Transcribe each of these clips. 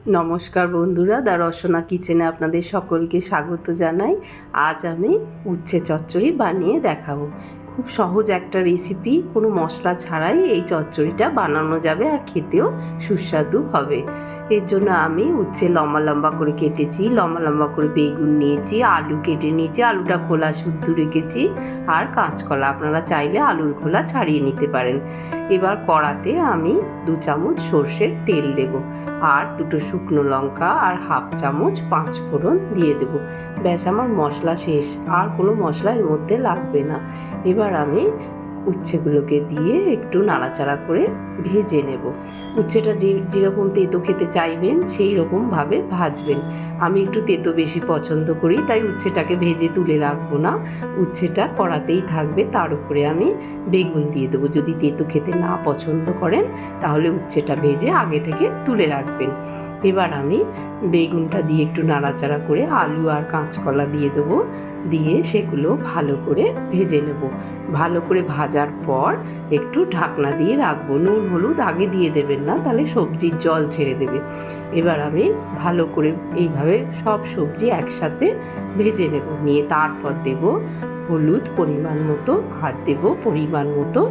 নমস্কার বন্ধুরা, দ্য রসনা কিচেনে আপনাদের সকলকে স্বাগত জানাই। আজ আমি উচ্ছে চচ্চড়ি বানিয়ে দেখাবো। খুব সহজ একটা রেসিপি, কোনো মশলা ছাড়াই এই চচ্চড়িটা বানানো যাবে আর খেতেও সুস্বাদু হবে। এর জন্য আমি উচ্ছে লম্বা লম্বা করে কেটেছি, লম্বা লম্বা করে বেগুন নিয়েছি, আলু কেটে নিয়েছি, আলুটা খোলা শুদ্ধ রেখেছি, আর কাঁচকলা। আপনারা চাইলে আলুর খোলা ছাড়িয়ে নিতে পারেন। এবার কড়াতে আমি 2 চামচ সর্ষের তেল দেব, আর 2টো শুকনো লঙ্কা আর হাফ চামচ 5 ফোড়ন দিয়ে দেব। ব্যাস, আমার মশলা শেষ, আর কোনো মশলা এর মধ্যে লাগবে না। এবার আমি উচ্ছেগুলোকে দিয়ে একটু নাড়াচাড়া করে ভেজে নেব। উচ্ছেটা যেরকম তেতো খেতে চাইবেন সেই রকমভাবে ভাজবেন। আমি একটু তেতো বেশি পছন্দ করি, তাই উচ্ছেটাকে ভেজে তুলে রাখবো না, উচ্ছেটা কড়াতেই থাকবে। তার উপরে আমি বেগুন দিয়ে দেবো। যদি তেতো খেতে না পছন্দ করেন তাহলে উচ্ছেটা ভেজে আগে থেকে তুলে রাখবেন। এবার আমি বেগুনটা দিয়ে একটু নাড়াচাড়া করে আলু আর কাঁচকলা দিয়ে দেবো, দিয়ে সেগুলো ভালো করে ভেজে নেব। ভালো করে ভাজার পর একটু ঢাকনা দিয়ে রাখবো। নুন হলুদ আগে দিয়ে দেবেন না, তাহলে সবজির জল ছেড়ে দেবে। এবার আমি ভালো করে এইভাবে সব সবজি একসাথে ভেজে নেব, নিয়ে তারপর দেব হলুদ পরিমাণ মতো, আর দেব পরিমাণ মতো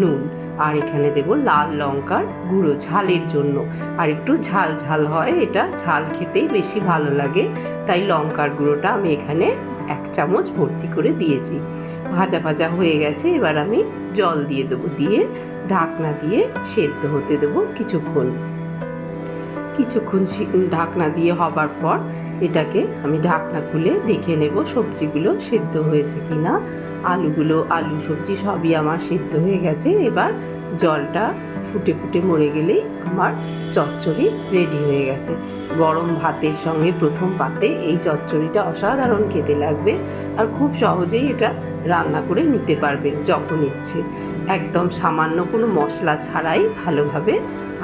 নুন, আর এখানে দেব লাল লঙ্কার গুঁড়ো ঝালের জন্য। আর একটু ঝাল ঝাল হয়, এটা ঝাল খেতেই বেশি ভালো লাগে, তাই লঙ্কার গুঁড়োটা আমি এখানে 1 চামচ ভর্তি করে দিয়েছি। ভাজা ভাজা হয়ে গেছে, এবার আমি জল দিয়ে দেবো, দিয়ে ঢাকনা দিয়ে সেদ্ধ হতে দেবো কিছুক্ষণ। ঢাকনা দিয়ে হবার পর এটাকে আমি ঢাকনা খুলে দেখে নেব সবজিগুলো সেদ্ধ হয়েছে কিনা। আলু সবজি সবই আমার সেদ্ধ হয়ে গেছে। এবার জলটা ফুটে ফুটে মরে গেলেই আমার চচ্চড়ি রেডি হয়ে গেছে। গরম ভাতের সঙ্গে প্রথম পাতে এই চচ্চড়িটা অসাধারণ খেতে লাগবে, আর খুব সহজেই এটা রান্না করে নিতে পারবেন যখন ইচ্ছে। একদম সামান্য কোনো মশলা ছাড়াই ভালোভাবে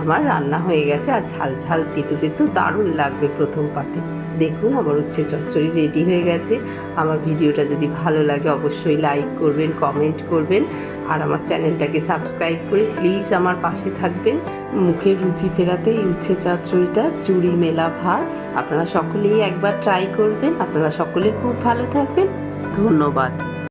আমার রান্না হয়ে গেছে, আর ঝাল ঝাল তেতো তেতো দারুণ লাগবে প্রথম পাতে। দেখুন, আমার উচ্ছে চচ্চড়ি রেডি হয়ে গেছে। আমার ভিডিওটা যদি ভালো লাগে অবশ্যই লাইক করবেন, কমেন্ট করবেন, আর আমার চ্যানেলটাকে সাবস্ক্রাইব করে প্লিজ আমার পাশে থাকবেন। মুখের রুচি ফেরাতে এই উচ্ছে চচ্চড়িটা জুড়ি মেলা ভার। আপনারা সকলেই একবার ট্রাই করবেন। আপনারা সকলে খুব ভালো থাকবেন। ধন্যবাদ।